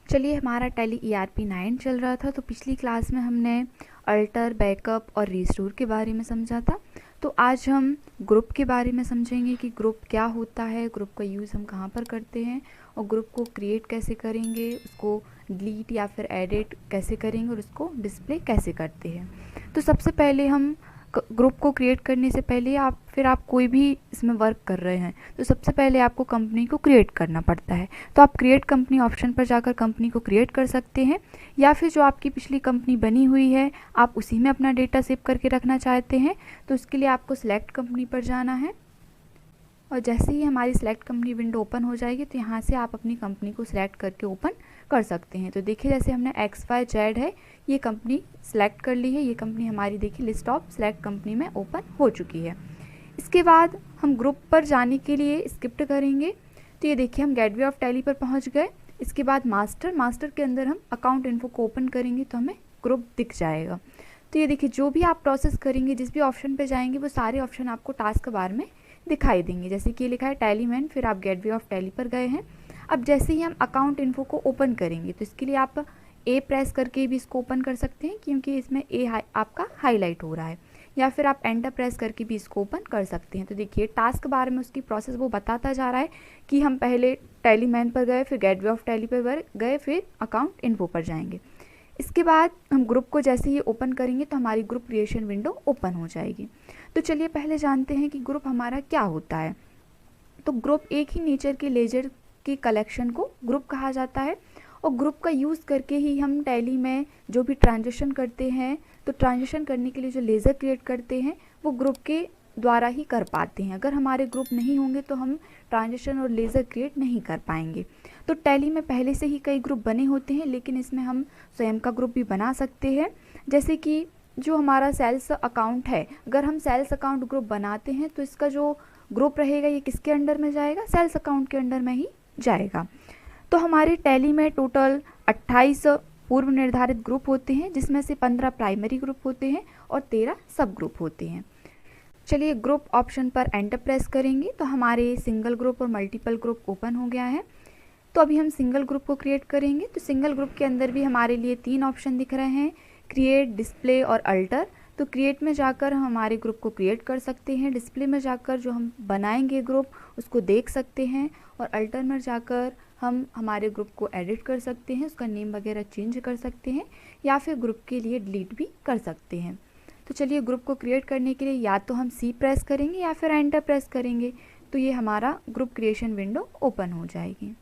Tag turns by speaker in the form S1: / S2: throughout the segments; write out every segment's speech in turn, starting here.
S1: चलिए, हमारा tally ERP 9 चल रहा था, तो पिछली क्लास में हमने अल्टर, बैकअप और रिस्टोर के बारे में समझा था। तो आज हम ग्रुप के बारे में समझेंगे कि ग्रुप क्या होता है, ग्रुप का यूज़ हम कहाँ पर करते हैं और ग्रुप को क्रिएट कैसे करेंगे, उसको डिलीट या फिर एडिट कैसे करेंगे और उसको डिस्प्ले कैसे करते हैं। तो सबसे पहले हम ग्रुप को क्रिएट करने से पहले आप कोई भी इसमें वर्क कर रहे हैं तो सबसे पहले आपको कंपनी को क्रिएट करना पड़ता है। तो आप क्रिएट कंपनी ऑप्शन पर जाकर कंपनी को क्रिएट कर सकते हैं, या फिर जो आपकी पिछली कंपनी बनी हुई है आप उसी में अपना डेटा सेव करके रखना चाहते हैं तो उसके लिए आपको सिलेक्ट कंपनी पर जाना है। और जैसे ही हमारी सिलेक्ट कंपनी विंडो ओपन हो जाएगी तो यहाँ से आप अपनी कंपनी को सिलेक्ट करके ओपन कर सकते हैं। तो देखिए, जैसे हमने XYZ है ये कंपनी सिलेक्ट कर ली है, ये कंपनी हमारी देखिए लिस्ट ऑफ सिलेक्ट कंपनी में ओपन हो चुकी है। इसके बाद हम ग्रुप पर जाने के लिए स्किप करेंगे। तो ये देखिए, हम गेटवे ऑफ टैली पर पहुँच गए। इसके बाद मास्टर के अंदर हम अकाउंट इन्फो को ओपन करेंगे तो हमें ग्रुप दिख जाएगा। तो ये देखिए, जो भी आप प्रोसेस करेंगे, जिस भी ऑप्शन पर जाएंगे वो सारे ऑप्शन आपको टास्क बार में दिखाई देंगे। जैसे कि लिखा है टैली मैन, फिर आप गेटवे ऑफ टैली पर गए हैं। अब जैसे ही हम अकाउंट इन्फो को ओपन करेंगे तो इसके लिए आप ए प्रेस करके भी इसको ओपन कर सकते हैं क्योंकि इसमें आपका हाईलाइट हो रहा है, या फिर आप एंटर प्रेस करके भी इसको ओपन कर सकते हैं। तो देखिए, टास्क बार में उसकी प्रोसेस वो बताता जा रहा है कि हम पहले टैली मैन पर गए, फिर गेटवे ऑफ टैली पर गए, फिर अकाउंट इन्फो पर जाएंगे। इसके बाद हम ग्रुप को जैसे ही ओपन करेंगे तो हमारी ग्रुप क्रिएशन विंडो ओपन हो जाएगी। तो चलिए पहले जानते हैं कि ग्रुप हमारा क्या होता है। तो ग्रुप एक ही नेचर के लेजर के कलेक्शन को ग्रुप कहा जाता है, और ग्रुप का यूज़ करके ही हम टैली में जो भी ट्रांजेक्शन करते हैं तो ट्रांजेक्शन करने के लिए जो लेज़र क्रिएट करते हैं वो ग्रुप के द्वारा ही कर पाते हैं। अगर हमारे ग्रुप नहीं होंगे तो हम ट्रांजेक्शन और लेज़र क्रिएट नहीं कर पाएंगे। तो टैली में पहले से ही कई ग्रुप बने होते हैं, लेकिन इसमें हम स्वयं का ग्रुप भी बना सकते हैं। जैसे कि जो हमारा सेल्स अकाउंट है, अगर हम सेल्स अकाउंट ग्रुप बनाते हैं तो इसका जो ग्रुप रहेगा ये किसके अंडर में जाएगा, सेल्स अकाउंट के अंडर में ही जाएगा। तो हमारे टैली में टोटल 28 पूर्व निर्धारित ग्रुप होते हैं, जिसमें से 15 प्राइमरी ग्रुप होते हैं और 13 सब ग्रुप होते हैं। चलिए, ग्रुप ऑप्शन पर एंटर प्रेस करेंगे तो हमारे सिंगल ग्रुप और मल्टीपल ग्रुप ओपन हो गया है। तो अभी हम सिंगल ग्रुप को क्रिएट करेंगे। तो सिंगल ग्रुप के अंदर भी हमारे लिए 3 ऑप्शन दिख रहे हैं, क्रिएट, डिस्प्ले और अल्टर। तो क्रिएट में जाकर हम हमारे ग्रुप को क्रिएट कर सकते हैं, डिस्प्ले में जाकर जो हम बनाएंगे ग्रुप उसको देख सकते हैं, और अल्टर में जाकर हम हमारे ग्रुप को एडिट कर सकते हैं, उसका नेम वगैरह चेंज कर सकते हैं, या फिर ग्रुप के लिए डिलीट भी कर सकते हैं। तो चलिए, ग्रुप को क्रिएट करने के लिए या तो हम C प्रेस करेंगे या फिर एंटर प्रेस करेंगे तो ये हमारा ग्रुप क्रिएशन विंडो ओपन हो जाएगी।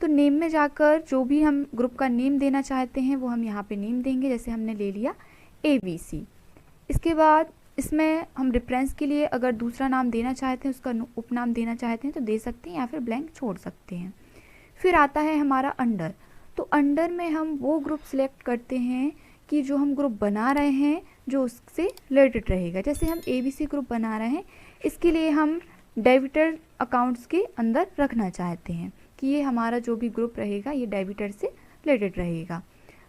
S1: तो नेम में जाकर जो भी हम ग्रुप का नेम देना चाहते हैं वो हम यहाँ पे नेम देंगे। जैसे हमने ले लिया ABC। इसके बाद इसमें हम रेफरेंस के लिए अगर दूसरा नाम देना चाहते हैं, उसका उपनाम देना चाहते हैं तो दे सकते हैं, या फिर ब्लैंक छोड़ सकते हैं। फिर आता है हमारा अंडर। तो अंडर में हम वो ग्रुप सिलेक्ट करते हैं कि जो हम ग्रुप बना रहे हैं जो उससे रिलेटेड रहेगा। जैसे हम ABC ग्रुप बना रहे हैं, इसके लिए हम डेबिटर अकाउंट्स के अंदर रखना चाहते हैं कि ये हमारा जो भी ग्रुप रहेगा ये डेबिटर से रिलेटेड रहेगा।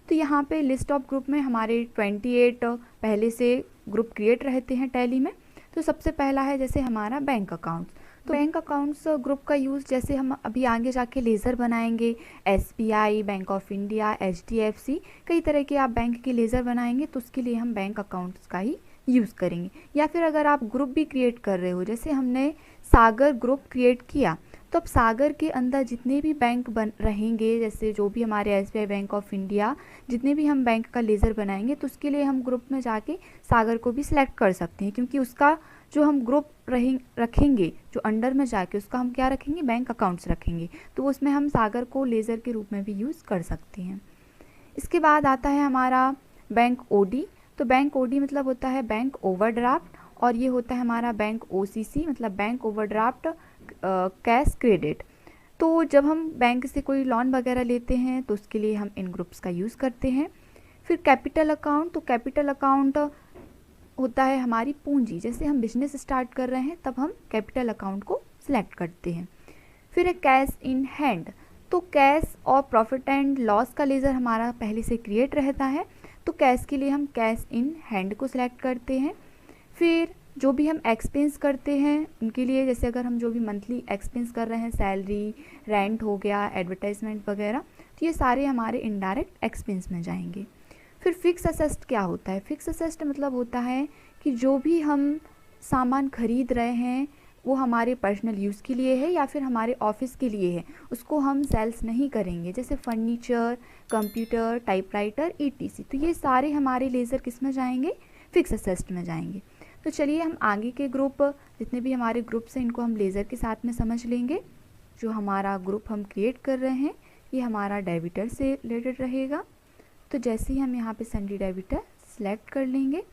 S1: तो यहाँ पे लिस्ट ऑफ ग्रुप में हमारे 28 पहले से ग्रुप क्रिएट रहते हैं टैली में। तो सबसे पहला है जैसे हमारा बैंक अकाउंट्स। तो बैंक अकाउंट्स ग्रुप का यूज़ जैसे हम अभी आगे जाके लेज़र बनाएंगे, SBI, bank of India, HDFC, कई तरह के आप बैंक के लेज़र बनाएंगे तो उसके लिए हम बैंक अकाउंट्स का ही यूज़ करेंगे। या फिर अगर आप ग्रुप भी क्रिएट कर रहे हो, जैसे हमने सागर ग्रुप क्रिएट किया, तो अब सागर के अंदर जितने भी बैंक बन रहेंगे, जैसे जो भी हमारे SBI, बैंक ऑफ इंडिया, जितने भी हम बैंक का लेज़र बनाएंगे तो उसके लिए हम ग्रुप में जाके सागर को भी सिलेक्ट कर सकते हैं, क्योंकि उसका जो हम ग्रुप रखेंगे जो अंडर में जाके उसका हम क्या रखेंगे, बैंक अकाउंट्स रखेंगे, तो उसमें हम सागर को लेज़र के रूप में भी यूज़ कर सकते हैं। इसके बाद आता है हमारा बैंक OD। तो बैंक OD मतलब होता है बैंक ओवरड्राफ्ट, और ये होता है हमारा बैंक OCC मतलब बैंक ओवरड्राफ्ट कैश क्रेडिट। तो जब हम बैंक से कोई लोन वगैरह लेते हैं तो उसके लिए हम इन ग्रुप्स का यूज़ करते हैं। फिर कैपिटल अकाउंट। तो कैपिटल अकाउंट होता है हमारी पूंजी, जैसे हम बिजनेस स्टार्ट कर रहे हैं तब हम कैपिटल अकाउंट को सिलेक्ट करते हैं। फिर है कैश इन हैंड। तो कैश और प्रॉफिट एंड लॉस का लेज़र हमारा पहले से क्रिएट रहता है, तो कैश के लिए हम कैश इन हैंड को सिलेक्ट करते हैं। फिर जो भी हम एक्सपेंस करते हैं उनके लिए, जैसे अगर हम जो भी मंथली एक्सपेंस कर रहे हैं, सैलरी, रेंट हो गया, एडवर्टाइजमेंट वगैरह, तो ये सारे हमारे इनडायरेक्ट एक्सपेंस में जाएंगे। फिर फिक्स असेस्ट क्या होता है? फिक्स असेस्ट मतलब होता है कि जो भी हम सामान खरीद रहे हैं वो हमारे पर्सनल यूज़ के लिए है या फिर हमारे ऑफिस के लिए है, उसको हम सेल्स नहीं करेंगे, जैसे फर्नीचर, कंप्यूटर, टाइपराइटर, ईटीसी। तो ये सारे हमारे लेज़र किस में जाएंगे? फिक्स असेस्ट में जाएंगे। तो चलिए हम आगे के ग्रुप, जितने भी हमारे ग्रुप्स हैं, इनको हम लेज़र के साथ में समझ लेंगे। जो हमारा ग्रुप हम क्रिएट कर रहे हैं ये हमारा डेबिटर से रिलेटेड रहेगा। तो जैसे ही हम यहाँ पे सन्डी डेबिटर सेलेक्ट कर लेंगे,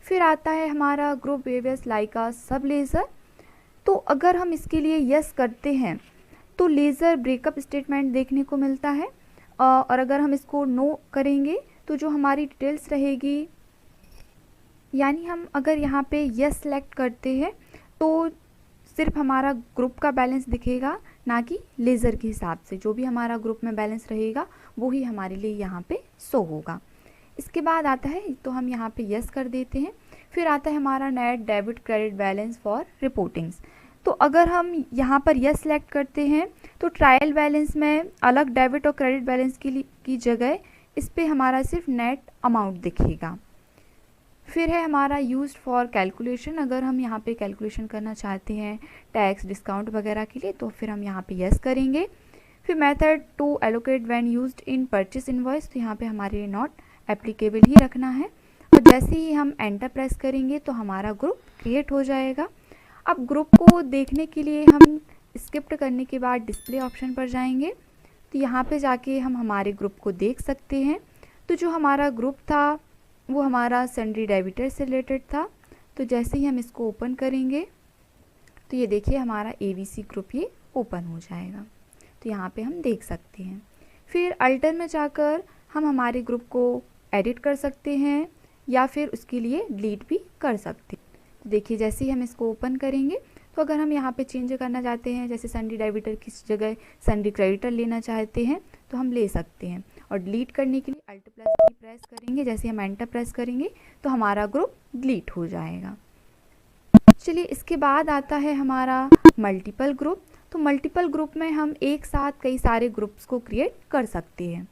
S1: फिर आता है हमारा ग्रुप वेरियस लाइक अ सब लेज़र। तो अगर हम इसके लिए यस करते हैं तो लेज़र ब्रेकअप स्टेटमेंट देखने को मिलता है, और अगर हम इसको नो करेंगे तो जो हमारी डिटेल्स रहेगी, यानी हम अगर यहाँ पे यस सेलेक्ट करते हैं तो सिर्फ हमारा ग्रुप का बैलेंस दिखेगा, ना कि लेज़र के हिसाब से। जो भी हमारा ग्रुप में बैलेंस रहेगा वो ही हमारे लिए यहाँ पे शो होगा। इसके बाद आता है, तो हम यहाँ पे यस कर देते हैं। फिर आता है हमारा net debit credit balance for reportings. तो अगर हम यहाँ पर यस सेलेक्ट करते हैं तो ट्रायल बैलेंस में अलग डेबिट और क्रेडिट बैलेंस की जगह इस पर हमारा सिर्फ नेट अमाउंट दिखेगा। फिर है हमारा यूज्ड फॉर कैलकुलेशन। अगर हम यहाँ पे कैलकुलेशन करना चाहते हैं टैक्स, डिस्काउंट वगैरह के लिए, तो फिर हम यहाँ पे यस करेंगे। फिर method to allocate when used in purchase invoice, तो यहाँ पे हमारे नॉट एप्लीकेबल ही रखना है। और जैसे ही हम एंटर प्रेस करेंगे तो हमारा ग्रुप क्रिएट हो जाएगा। अब ग्रुप को देखने के लिए हम स्किप करने के बाद डिस्प्ले ऑप्शन पर जाएंगे, तो यहाँ पे जाके हम हमारे ग्रुप को देख सकते हैं। तो जो हमारा ग्रुप था वो हमारा सन्डी डेबिटर से रिलेटेड था। तो जैसे ही हम इसको ओपन करेंगे तो ये देखिए हमारा ABC ग्रुप ये ओपन हो जाएगा। तो यहाँ पे हम देख सकते हैं। फिर अल्टर में जाकर हम हमारे ग्रुप को एडिट कर सकते हैं या फिर उसके लिए डिलीट भी कर सकते हैं। तो देखिए जैसे ही हम इसको ओपन करेंगे तो अगर हम यहाँ पे चेंज करना चाहते हैं, जैसे सन्डी डेबिटर की जगह सन्डी क्रेडिटर लेना चाहते हैं तो हम ले सकते हैं। और डिलीट करने के लिए Alt+D प्रेस करेंगे। जैसे हम एंटर प्रेस करेंगे तो हमारा ग्रुप डिलीट हो जाएगा। चलिए इसके बाद आता है हमारा मल्टीपल ग्रुप। तो मल्टीपल ग्रुप में हम एक साथ कई सारे ग्रुप्स को क्रिएट कर सकते हैं।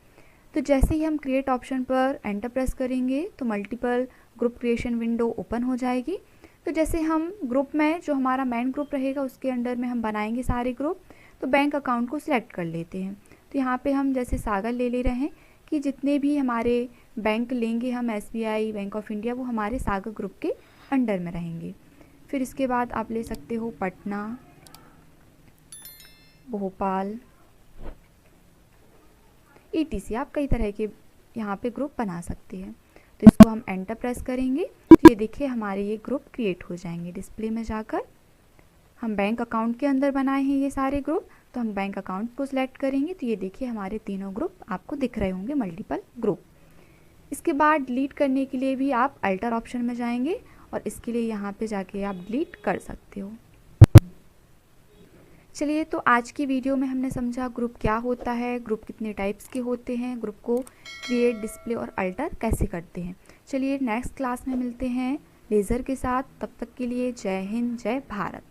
S1: तो जैसे ही हम क्रिएट ऑप्शन पर एंटर प्रेस करेंगे तो multiple group creation window open हो जाएगी। तो जैसे हम ग्रुप में जो हमारा मेन ग्रुप रहेगा उसके अंडर में हम बनाएंगे सारे ग्रुप। तो बैंक अकाउंट को सिलेक्ट कर लेते हैं। तो यहाँ पे हम जैसे सागर ले रहे हैं कि जितने भी हमारे बैंक लेंगे हम, SBI, बैंक ऑफ इंडिया, वो हमारे सागर ग्रुप के अंडर में रहेंगे। फिर इसके बाद आप ले सकते हो पटना, भोपाल, ETC। आप कई तरह के यहाँ पे ग्रुप बना सकते हैं। तो इसको हम एंटर प्रेस करेंगे तो ये देखिए हमारे ये ग्रुप क्रिएट हो जाएंगे। डिस्प्ले में जाकर हम बैंक अकाउंट के अंदर बनाए हैं ये सारे ग्रुप, तो हम बैंक अकाउंट को सिलेक्ट करेंगे तो ये देखिए हमारे तीनों ग्रुप आपको दिख रहे होंगे, मल्टीपल ग्रुप। इसके बाद डिलीट करने के लिए भी आप अल्टर ऑप्शन में जाएंगे और इसके लिए यहाँ पे जाके आप डिलीट कर सकते हो। चलिए तो आज की वीडियो में हमने समझा ग्रुप क्या होता है, ग्रुप कितने टाइप्स के होते हैं, ग्रुप को क्रिएट, डिस्प्ले और अल्टर कैसे करते हैं। चलिए नेक्स्ट क्लास में मिलते हैं लेज़र के साथ। तब तक के लिए जय हिंद, जय भारत।